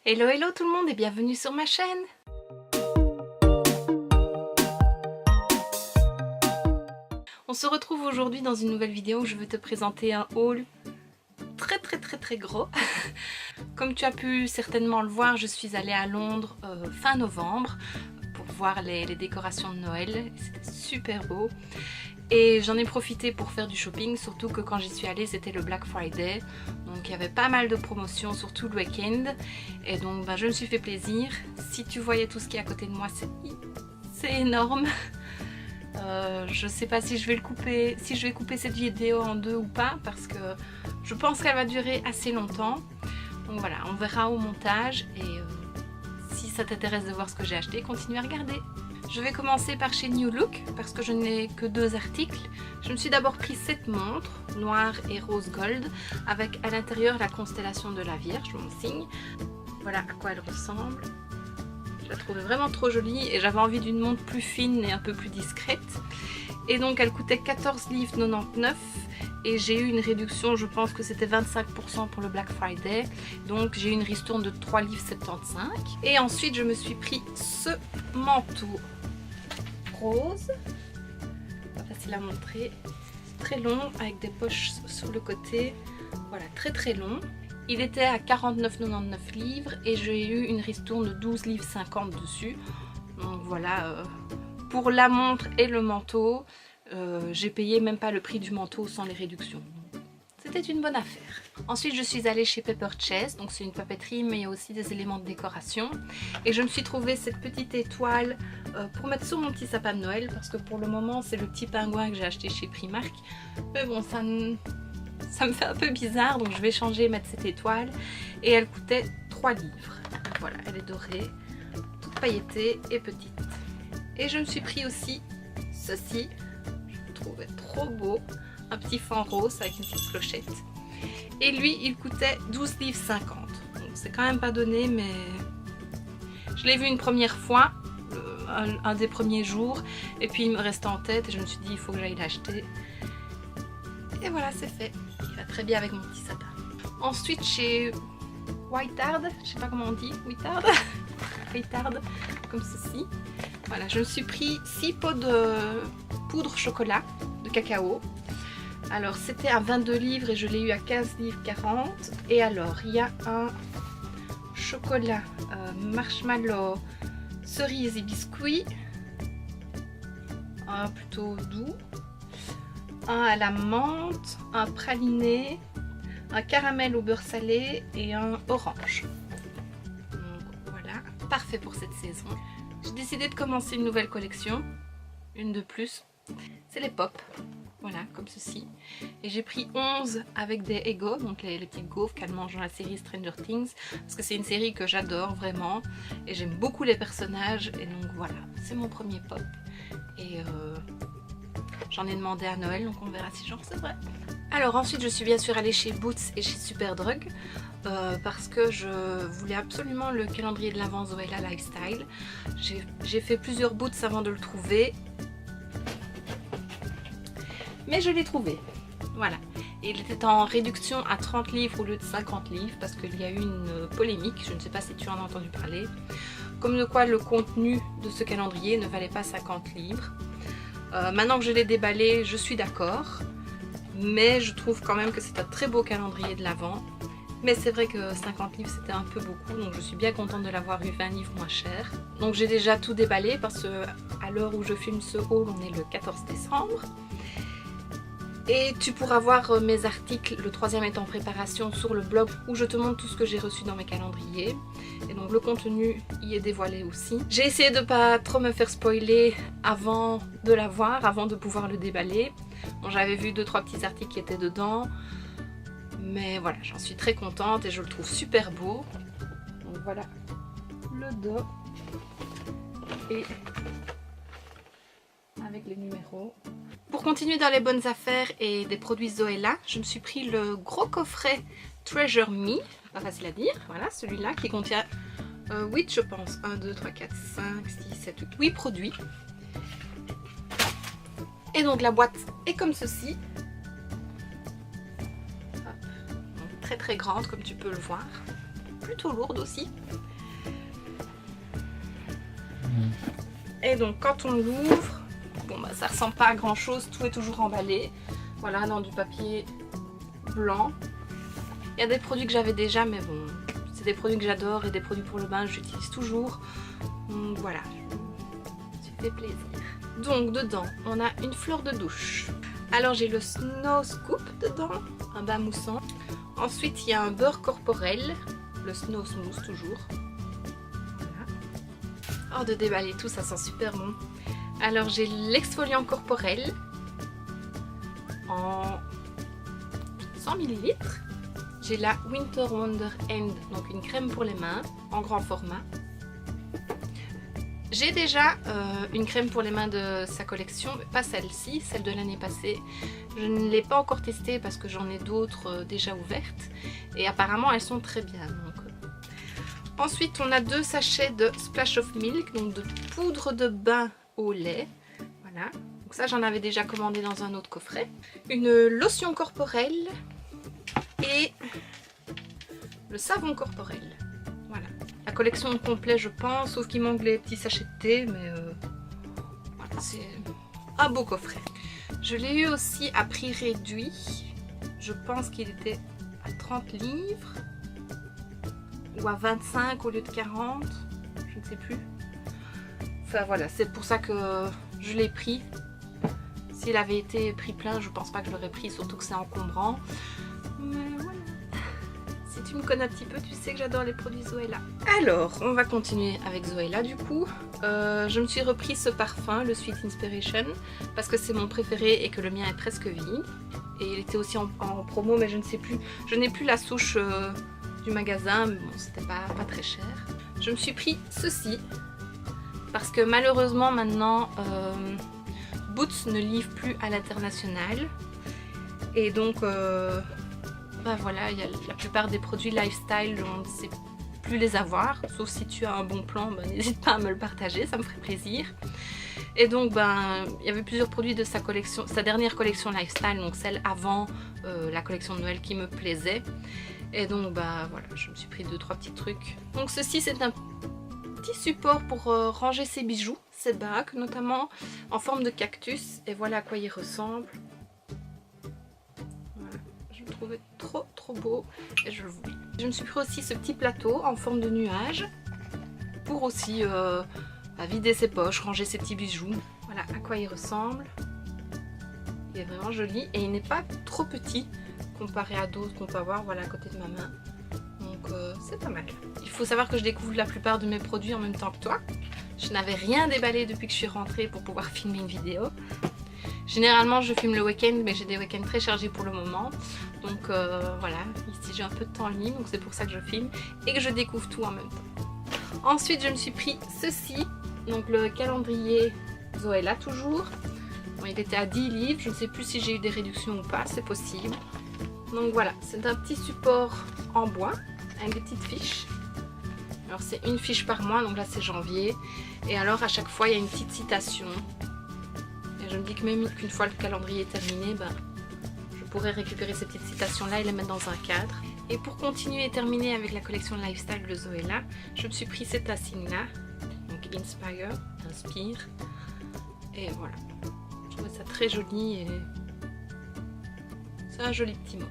Hello hello tout le monde et bienvenue sur ma chaîne. On se retrouve aujourd'hui dans une nouvelle vidéo où je veux te présenter un haul très gros. Comme tu as pu certainement le voir, je suis allée à Londres fin novembre pour voir les décorations de Noël. C'était super beau. Et j'en ai profité pour faire du shopping, surtout que quand j'y suis allée c'était le Black Friday. Donc il y avait pas mal de promotions, surtout le week-end. Et donc je me suis fait plaisir. Si tu voyais tout ce qui est à côté de moi, c'est énorme. Je sais pas si je vais couper cette vidéo en deux ou pas, parce que je pense qu'elle va durer assez longtemps. Donc voilà, on verra au montage et si ça t'intéresse de voir ce que j'ai acheté, continue à regarder. Je vais commencer par chez New Look parce que je n'ai que 2 articles. Je me suis d'abord pris cette montre noire et rose gold avec à l'intérieur la constellation de la Vierge, mon signe. Voilà à quoi elle ressemble. Je la trouvais vraiment trop jolie et j'avais envie d'une montre plus fine et un peu plus discrète. Et donc elle coûtait 14,99 livres et j'ai eu une réduction, je pense que c'était 25% pour le Black Friday. Donc j'ai eu une ristourne de 3,75 livres. Et ensuite je me suis pris ce manteau rose, pas facile à montrer, très long avec des poches sur le côté, voilà, très long. Il était à 49,99 livres et j'ai eu une ristourne de 12,50 livres dessus. Donc voilà, pour la montre et le manteau, j'ai payé même pas le prix du manteau sans les réductions. C'était une bonne affaire. Ensuite je suis allée chez Paper Chase, donc c'est une papeterie mais il y a aussi des éléments de décoration. Et je me suis trouvé cette petite étoile pour mettre sur mon petit sapin de Noël, parce que pour le moment c'est le petit pingouin que j'ai acheté chez Primark. Mais bon, ça me fait un peu bizarre, donc je vais changer et mettre cette étoile. Et elle coûtait 3 livres. Voilà, elle est dorée, toute pailletée et petite. Et je me suis pris aussi ceci, je le trouvais trop beau, un petit fond rose avec une petite clochette. Et lui, il coûtait 12,50 livres. Donc c'est quand même pas donné, mais je l'ai vu une première fois, un des premiers jours, et puis il me restait en tête et je me suis dit il faut que j'aille l'acheter. Et voilà, c'est fait. Il va très bien avec mon petit sapin. Ensuite chez Whitard, je sais pas comment on dit, Whitard, Whitard, comme ceci. Voilà, je me suis pris 6 pots de poudre chocolat de cacao. Alors c'était à 22 livres et je l'ai eu à 15,40 livres. Et alors il y a un chocolat marshmallow, cerise et biscuit, un plutôt doux, un à la menthe, un praliné, un caramel au beurre salé et un orange. Donc voilà, parfait pour cette saison. J'ai décidé de commencer une nouvelle collection, une de plus, c'est les pop. Voilà, comme ceci. Et j'ai pris 11 avec des Eggo, donc les petites gaufres qu'elle mange dans la série Stranger Things, parce que c'est une série que j'adore vraiment et j'aime beaucoup les personnages. Et donc voilà, c'est mon premier pop. Et j'en ai demandé à Noël, donc on verra si j'en recevrai. Alors ensuite je suis bien sûr allée chez Boots et chez Superdrug parce que je voulais absolument le calendrier de l'Avent Zoella Lifestyle. J'ai fait plusieurs Boots avant de le trouver, mais je l'ai trouvé. Voilà, et il était en réduction à 30 livres au lieu de 50 livres parce qu'il y a eu une polémique, je ne sais pas si tu en as entendu parler, comme de quoi le contenu de ce calendrier ne valait pas 50 livres. Maintenant que je l'ai déballé, je suis d'accord, mais je trouve quand même que c'est un très beau calendrier de l'Avent. Mais c'est vrai que 50 livres c'était un peu beaucoup, donc je suis bien contente de l'avoir eu 20 livres moins cher. Donc j'ai déjà tout déballé parce que à l'heure où je filme ce haul, on est le 14 décembre. Et tu pourras voir mes articles, le 3e est en préparation, sur le blog où je te montre tout ce que j'ai reçu dans mes calendriers. Et donc le contenu y est dévoilé aussi. J'ai essayé de pas trop me faire spoiler avant de l'avoir, avant de pouvoir le déballer. Bon, j'avais vu 2-3 petits articles qui étaient dedans. Mais voilà, j'en suis très contente et je le trouve super beau. Donc voilà le dos. Et avec les numéros. Pour continuer dans les bonnes affaires et des produits Zoella, je me suis pris le gros coffret Treasure Me, pas facile à dire, voilà celui-là qui contient 8 je pense, 1, 2, 3, 4, 5, 6, 7, 8 produits. Et donc la boîte est comme ceci, donc très grande comme tu peux le voir. plutôt lourde aussi. Et donc quand on l'ouvre, bon bah ça ressemble pas à grand chose, tout est toujours emballé. Voilà, dans du papier blanc. Il y a des produits que j'avais déjà, mais bon, c'est des produits que j'adore et des produits pour le bain, j'utilise toujours. Donc voilà, ça fait plaisir. Donc dedans, on a une fleur de douche. Alors j'ai le Snow Scoop dedans, un bain moussant. Ensuite il y a un beurre corporel, le Snow Smooth toujours. Voilà. Oh, de déballer tout, ça sent super bon. Alors j'ai l'exfoliant corporel en 100 ml. J'ai la Winter Wonder End, donc une crème pour les mains en grand format. J'ai déjà une crème pour les mains de sa collection, mais pas celle-ci, celle de l'année passée. Je ne l'ai pas encore testée parce que j'en ai d'autres déjà ouvertes. Et apparemment elles sont très bien. Donc. Ensuite on a 2 sachets de Splash of Milk, donc de poudre de bain au lait. Voilà. Donc ça j'en avais déjà commandé dans un autre coffret. Une lotion corporelle et le savon corporel. Voilà. La collection complète je pense, sauf qu'il manque les petits sachets de thé, mais voilà, c'est un beau coffret. Je l'ai eu aussi à prix réduit. Je pense qu'il était à 30 livres ou à 25 au lieu de 40, je ne sais plus. Enfin voilà, c'est pour ça que je l'ai pris. S'il avait été prix plein, je pense pas que je l'aurais pris, surtout que c'est encombrant. Mais voilà. Si tu me connais un petit peu, tu sais que j'adore les produits Zoella. Alors, on va continuer avec Zoella du coup. Je me suis repris ce parfum, le Sweet Inspiration, parce que c'est mon préféré et que le mien est presque vide. Et il était aussi en promo, mais je ne sais plus. Je n'ai plus la souche du magasin, mais bon, c'était pas très cher. Je me suis pris ceci, parce que malheureusement maintenant, Boots ne livre plus à l'international. Et donc... bah voilà, il y a la plupart des produits lifestyle, on ne sait plus les avoir, sauf si tu as un bon plan, bah, n'hésite pas à me le partager, ça me ferait plaisir. Et donc ben, il y avait plusieurs produits de sa collection, sa dernière collection lifestyle, donc celle avant la collection de Noël qui me plaisait. Et donc bah voilà, je me suis pris 2-3 petits trucs. Donc ceci c'est un petit support pour ranger ses bijoux, ses bagues notamment, en forme de cactus, et voilà à quoi il ressemble. Je le trouvais trop beau et je le voulais. Je me suis pris aussi ce petit plateau en forme de nuage pour aussi vider ses poches, ranger ses petits bijoux. Voilà à quoi il ressemble. Il est vraiment joli et il n'est pas trop petit comparé à d'autres qu'on peut avoir, voilà, à côté de ma main. Donc c'est pas mal. Il faut savoir que je découvre la plupart de mes produits en même temps que toi. Je n'avais rien déballé depuis que je suis rentrée pour pouvoir filmer une vidéo. Généralement je filme le week-end, mais j'ai des week-ends très chargés pour le moment. Donc voilà, ici j'ai un peu de temps libre, donc c'est pour ça que je filme et que je découvre tout en même temps. Ensuite je me suis pris ceci, donc le calendrier Zoella toujours. Bon, il était à 10 livres, je ne sais plus si j'ai eu des réductions ou pas, c'est possible. Donc voilà, c'est un petit support en bois avec des petites fiches. Alors c'est une fiche par mois, donc là c'est janvier. Et alors à chaque fois il y a une petite citation. Et je me dis que même qu'une fois le calendrier est terminé, ben, je pourrais récupérer ces petites citations là et les mettre dans un cadre. Et pour continuer et terminer avec la collection Lifestyle de Zoella, je me suis pris cette insigne là. Donc Inspire, inspire. Et voilà. Je trouvais ça très joli et c'est un joli petit mot.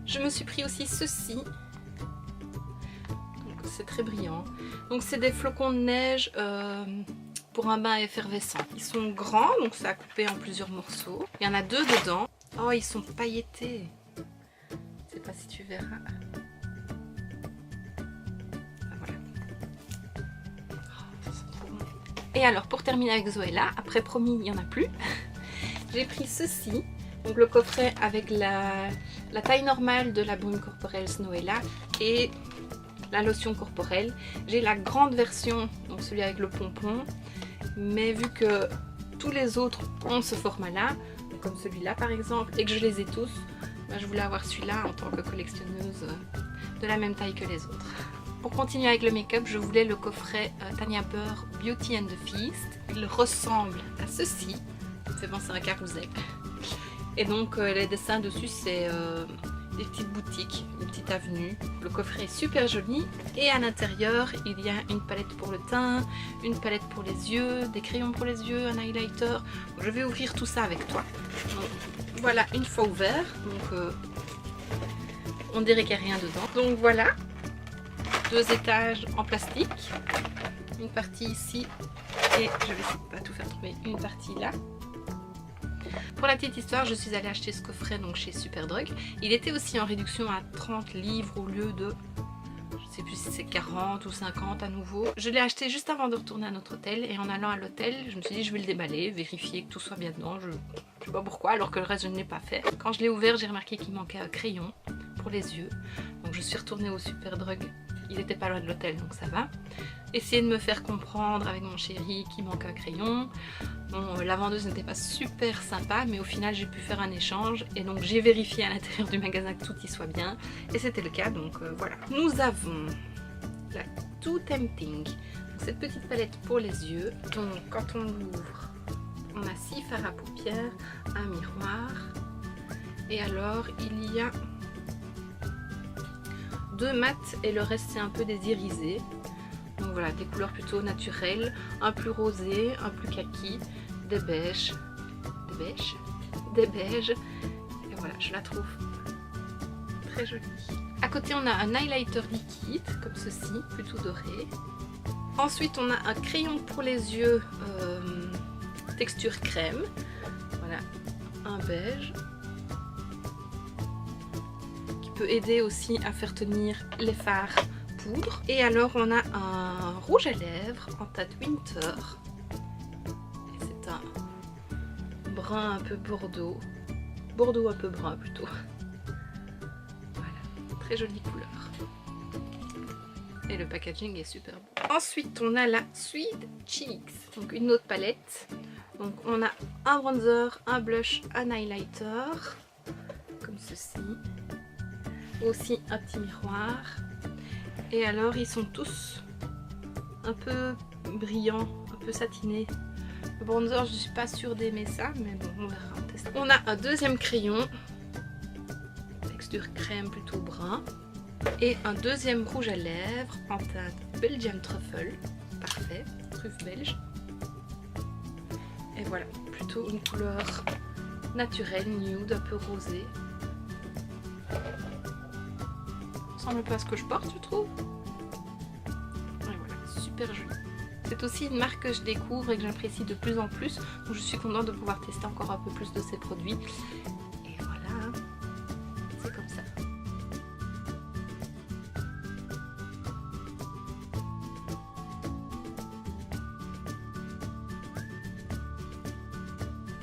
Je me suis pris aussi ceci. C'est très brillant. Donc c'est des flocons de neige pour un bain effervescent. Ils sont grands, donc c'est à couper en plusieurs morceaux. Il y en a 2 dedans. Oh, ils sont pailletés. Je sais pas si tu verras. Ah, voilà. Oh, ça sent trop bon. Et alors pour terminer avec Zoella, après promis il n'y en a plus, j'ai pris ceci. Donc le coffret avec la taille normale de la brume corporelle Zoella et la lotion corporelle. J'ai la grande version, donc celui avec le pompon, mais vu que tous les autres ont ce format là, comme celui-là par exemple, et que je les ai tous, ben je voulais avoir celui-là en tant que collectionneuse de la même taille que les autres. Pour continuer avec le make-up, je voulais le coffret Tanya Burr Beauty and the Feast. Il ressemble à ceci, ça me fait penser à un carrousel. Et donc les dessins dessus c'est des petites boutiques, une petite avenue. Le coffret est super joli et à l'intérieur il y a une palette pour le teint, une palette pour les yeux, des crayons pour les yeux, un highlighter. Donc, je vais ouvrir tout ça avec toi. Donc, voilà, une fois ouvert, donc on dirait qu'il n'y a rien dedans. Donc voilà, 2 étages en plastique, une partie ici et je vais essayer de pas tout faire tomber, une partie là. Pour la petite histoire, je suis allée acheter ce coffret donc chez Superdrug. Il était aussi en réduction à 30 livres au lieu de, je sais plus si c'est 40 ou 50 à nouveau. Je l'ai acheté juste avant de retourner à notre hôtel et en allant à l'hôtel, je me suis dit je vais le déballer, vérifier que tout soit bien dedans. Je sais pas pourquoi alors que le reste je ne l'ai pas fait. Quand je l'ai ouvert, j'ai remarqué qu'il manquait un crayon pour les yeux. Donc je suis retournée au Superdrug. Il n'était pas loin de l'hôtel donc ça va. Essayer de me faire comprendre avec mon chéri qu'il manque un crayon. Bon, la vendeuse n'était pas super sympa mais au final j'ai pu faire un échange et donc j'ai vérifié à l'intérieur du magasin que tout y soit bien et c'était le cas donc voilà. Nous avons la Too Tempting, donc cette petite palette pour les yeux. Donc quand on l'ouvre, on a 6 fards à paupières, un miroir et alors il y a 2 mats et le reste c'est un peu des irisés. Donc voilà, des couleurs plutôt naturelles, un plus rosé, un plus kaki, des beiges, et voilà, je la trouve très jolie. À côté on a un highlighter liquide comme ceci, plutôt doré. Ensuite on a un crayon pour les yeux texture crème, voilà, un beige qui peut aider aussi à faire tenir les fards poudre. Et alors on a un rouge à lèvres en teinte Winter. C'est un brun un peu bordeaux. Bordeaux un peu brun plutôt. Voilà, très jolie couleur. Et le packaging est super beau. Ensuite on a la Sweet Cheeks, donc une autre palette. Donc on a un bronzer, un blush, un highlighter, comme ceci. Aussi un petit miroir. Et alors ils sont tous un peu brillants, un peu satinés. Le bronzer, je suis pas sûre d'aimer ça, mais bon, on verra, on teste. On a un deuxième crayon, texture crème plutôt brun. Et un deuxième rouge à lèvres en teinte Belgian Truffle, parfait, truffe belge. Et voilà, plutôt une couleur naturelle, nude, un peu rosée. Ressemble un peu à ce que je porte, je trouve. Et voilà, super joli. C'est aussi une marque que je découvre et que j'apprécie de plus en plus. Donc je suis contente de pouvoir tester encore un peu plus de ces produits.